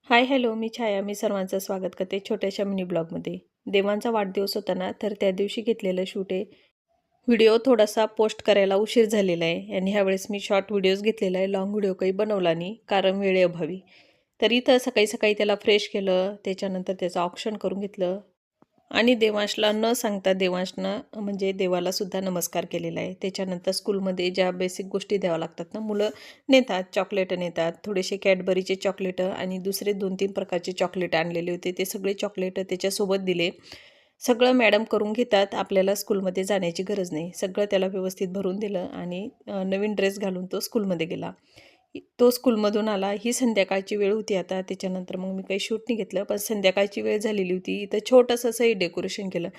Hi hello मी छाया. मी सर्वांचं स्वागत करते छोट्याशा मिनी ब्लॉगमध्ये. देवांचा वाढदिवस होता ना, तर त्या दिवशी घेतलेलं शूट आहे. व्हिडिओ थोडासा पोस्ट करायला उशीर झालेला आहे आणि ह्यावेळेस मी शॉर्ट व्हिडिओज घेतलेला आहे. लाँग व्हिडिओ काही बनवला नाही कारण वेळेअभावी. तर इथं सकाळी सकाळी त्याला फ्रेश केलं, त्याच्यानंतर त्याचं औक्षण करून घेतलं आणि देवांशला न सांगता देवांशनं म्हणजे देवाला सुद्धा नमस्कार केलेला आहे. त्याच्यानंतर स्कूलमध्ये ज्या बेसिक गोष्टी द्याव्या लागतात ना, मुलं नेतात, चॉकलेटं नेतात, थोडेसे कॅडबरीचे चॉकलेटं आणि दुसरे 2-3 प्रकारचे चॉकलेट आणलेले होते. ते सगळे चॉकलेटं त्याच्यासोबत दिले. सगळं मॅडम करून घेतात, आपल्याला स्कूलमध्ये जाण्याची गरज नाही. सगळं त्याला व्यवस्थित भरून दिलं आणि नवीन ड्रेस घालून तो स्कूलमध्ये गेला. तो स्कूलमधून आला. ही संध्याकाळची वेळ होती आता. त्याच्यानंतर मग मी काही शूट नाही घेतलं, पण संध्याकाळची वेळ झालेली होती. इथं छोटंसं असंही डेकोरेशन केलं.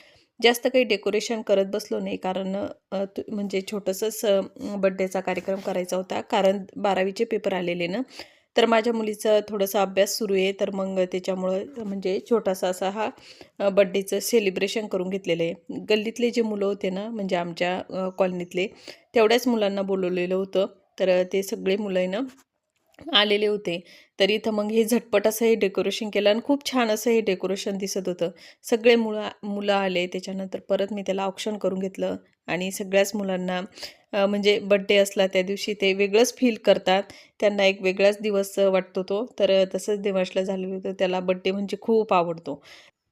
जास्त काही डेकोरेशन करत बसलो नाही, कारण म्हणजे छोटंसंच बड्डेचा कार्यक्रम करायचा होता. कारण 12वीचे पेपर आलेले ना, तर माझ्या मुलीचा थोडासा अभ्यास सुरू आहे, तर मग त्याच्यामुळं म्हणजे छोटासा असा हा बड्डेचं सेलिब्रेशन करून घेतलेलं आहे. गल्लीतले जे मुलं होते ना, म्हणजे आमच्या कॉलनीतले, तेवढ्याच मुलांना बोलवलेलं होतं. तर ते सगळे मुलं आहे ना आलेले होते. तर इथं मग हे झटपट असं हे डेकोरेशन केलं आणि खूप छान असं हे डेकोरेशन दिसत होतं. सगळे मुलं मुलं आले. त्याच्यानंतर परत मी त्याला औक्षण करून घेतलं आणि सगळ्याच मुलांना म्हणजे बड्डे असला त्या दिवशी ते वेगळंच फील करतात. त्यांना एक वेगळाच दिवस वाटतो तो. तर तसंच देवांशला झालेलं होतं. त्याला बड्डे म्हणजे खूप आवडतो.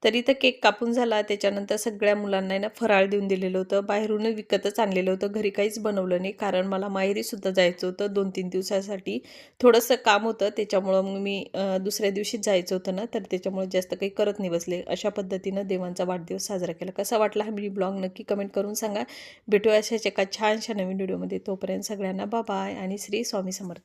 तर इथं केक कापून झाला. त्याच्यानंतर सगळ्या मुलांना आहे ना फराळ देऊन दिलेलं होतं. बाहेरूनच विकतच आणलेलं होतं. घरी काहीच बनवलं नाही. कारण मला माहेरीसुद्धा जायचं होतं 2-3 दिवसासाठी. थोडंसं काम होतं, त्याच्यामुळं मग मी दुसऱ्या दिवशीच जायचं होतं ना, तर त्याच्यामुळे जास्त काही करत नाही बसले. अशा पद्धतीनं देवांचा वाढदिवस साजरा केला. कसा वाटला हा मिनी ब्लॉग नक्की कमेंट करून सांगा. भेटूया अशाच एका छानशा नवीन व्हिडिओमध्ये. तोपर्यंत सगळ्यांना बाय आणि श्री स्वामी समर्थ.